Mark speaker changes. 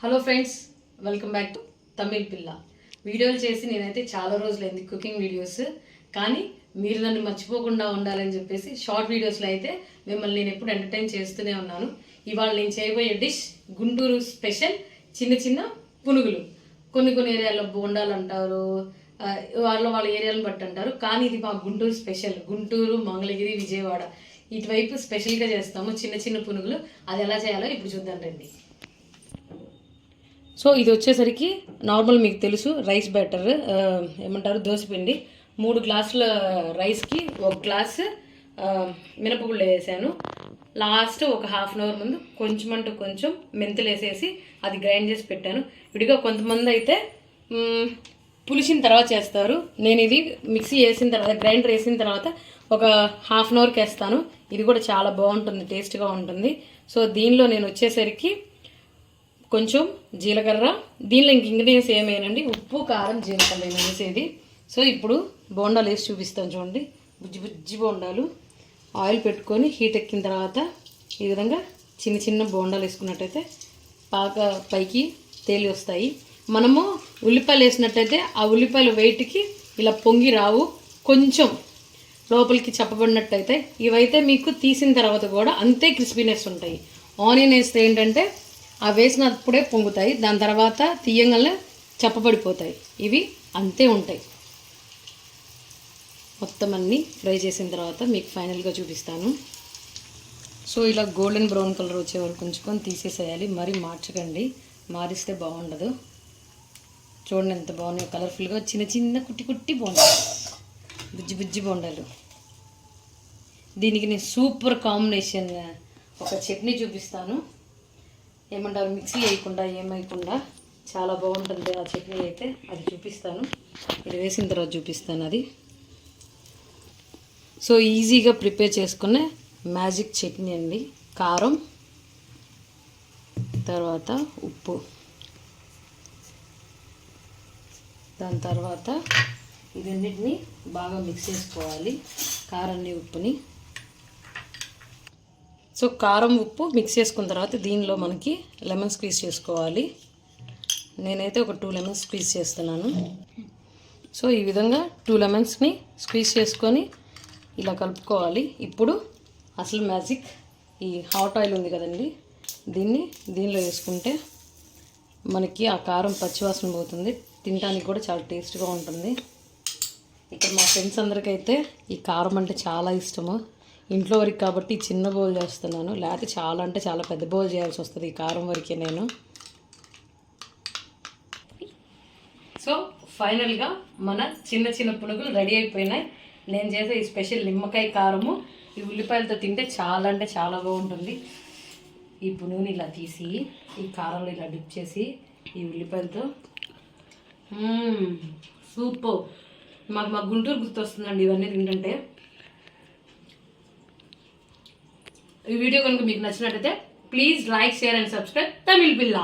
Speaker 1: Hello friends, welcome back to Tamil పిల్ల. వీడియోలు చేసి నేనైతే చాలా రోజులైంది కుకింగ్ వీడియోస్, కానీ మీరు నన్ను మర్చిపోకుండా ఉండాలని చెప్పేసి షార్ట్ వీడియోస్లో అయితే మిమ్మల్ని నేను ఎప్పుడు ఎంటర్టైన్ చేస్తూనే ఉన్నాను. ఇవాళ నేను చేయబోయే డిష్ గుంటూరు స్పెషల్ చిన్న చిన్న పునుగులు. కొన్ని ఏరియాల్లో బోండాలు అంటారు, వాళ్ళ ఏరియాలను బట్టి అంటారు, కానీ ఇది మా గుంటూరు స్పెషల్. గుంటూరు, మంగళగిరి, విజయవాడ ఇటువైపు స్పెషల్గా చేస్తాము చిన్న చిన్న పునుగులు. అది ఎలా చేయాలో ఇప్పుడు చూద్దాం రండి. సో ఇది వచ్చేసరికి నార్మల్ మీకు తెలుసు రైస్ బ్యాటర్, ఏమంటారు దోసపిండి. 3 గ్లాసుల రైస్కి 1 గ్లాసు మినపగుళ్ళు వేసాను. లాస్ట్ ఒక హాఫ్ అన్ అవర్ ముందు కొంచెం అంటే కొంచెం మెంతులు వేసేసి అది గ్రైండ్ చేసి పెట్టాను విడిగా. కొంతమంది అయితే పులిసిన తర్వాత చేస్తారు. నేను ఇది మిక్సీ వేసిన తర్వాత, గ్రైండర్ వేసిన తర్వాత ఒక హాఫ్ అన్ అవర్కి వేస్తాను. ఇది కూడా చాలా బాగుంటుంది, టేస్ట్గా ఉంటుంది. సో దీనిలో నేను వచ్చేసరికి కొంచెం జీలకర్ర, దీనిలో ఇంక ఇంగ్రీడియంట్స్ ఏమేనండి, ఉప్పు, కారం, జీలకర్ర వేసేది. సో ఇప్పుడు బోండాలు వేసి చూపిస్తాను చూడండి. బుజ్జి బోండాలు. ఆయిల్ పెట్టుకొని హీట్ ఎక్కిన తర్వాత ఈ విధంగా చిన్న చిన్న బోండాలు వేసుకున్నట్టయితే బాగా పైకి తేలి వస్తాయి. మనము ఉల్లిపాయలు వేసినట్టయితే ఆ ఉల్లిపాయల వెయిట్కి ఇలా పొంగి రావు, కొంచెం లోపలికి చప్పబడినట్టయితే. ఇవైతే మీకు తీసిన తర్వాత కూడా అంతే క్రిస్పీనెస్ ఉంటాయి. ఆనియన్ వేస్తే ఏంటంటే ఆ వేసినప్పుడే పొంగుతాయి, దాని తర్వాత తీయంగానే చప్పబడిపోతాయి. ఇవి అంతే ఉంటాయి. మొత్తం అన్నీ ఫ్రై చేసిన తర్వాత మీకు ఫైనల్గా చూపిస్తాను. సో ఇలా గోల్డెన్ బ్రౌన్ కలర్ వచ్చే వరకు ఉంచుకొని తీసేసేయాలి. మరీ మార్చకండి, మారిస్తే బాగుండదు. చూడండి ఎంత బాగున్నాయి కలర్ఫుల్గా, చిన్న చిన్న కుట్టి బోండాలు, బుజ్జి బోండాలు. దీనికి నేను సూపర్ కాంబినేషన్ ఒక చట్నీ చూపిస్తాను. ఏమంటారు, మిక్సీ వేయకుండా ఏమైకుండా చాలా బాగుంటుంది ఆ చట్నీ అయితే. అది చూపిస్తాను, ఇది వేసిన తర్వాత చూపిస్తాను అది. సో ఈజీగా ప్రిపేర్ చేసుకునే మ్యాజిక్ చట్నీ అండి. కారం, తర్వాత ఉప్పు, దాని తర్వాత ఇవన్నిటిని బాగా మిక్స్ చేసుకోవాలి, కారాన్ని ఉప్పుని. సో కారం ఉప్పు మిక్స్ చేసుకున్న తర్వాత దీనిలో మనకి లెమన్ స్క్వీజ్ చేసుకోవాలి. నేనైతే ఒక 2 లెమన్స్ స్క్వీజ్ చేస్తున్నాను. సో ఈ విధంగా 2 లెమన్స్ని స్క్వీజ్ చేసుకొని ఇలా కలుపుకోవాలి. ఇప్పుడు అసలు మ్యాజిక్, ఈ హాట్ ఆయిల్ ఉంది కదండి, దీనిలో వేసుకుంటే మనకి ఆ కారం పచ్చివాసన పోతుంది, తినడానికి కూడా చాలా టేస్ట్గా ఉంటుంది. ఇక్కడ మా ఫ్రెండ్స్ అందరికైతే ఈ కారం అంటే చాలా ఇష్టము. ఇంట్లో వరకు కాబట్టి చిన్న బౌల్ చేస్తున్నాను, లేకపోతే చాలా అంటే చాలా పెద్ద బౌల్ చేయాల్సి వస్తుంది ఈ కారం వరకే నేను. సో ఫైనల్గా మన చిన్న చిన్న పునుగులు రెడీ అయిపోయినాయి. నేను చేసే ఈ స్పెషల్ నిమ్మకాయ కారము ఈ ఉల్లిపాయలతో తింటే చాలా అంటే చాలా బాగుంటుంది. ఈ పునుగుని ఇలా తీసి ఈ కారంలో ఇలా డిప్ చేసి ఈ ఉల్లిపాయలతో సూపర్. మా గుంటూరు గుర్తొస్తుందండి ఇవన్నీ తింటుంటే. ఈ వీడియో కనుక మీకు నచ్చినట్టయితే please like, share and subscribe Tamil పిల్ల.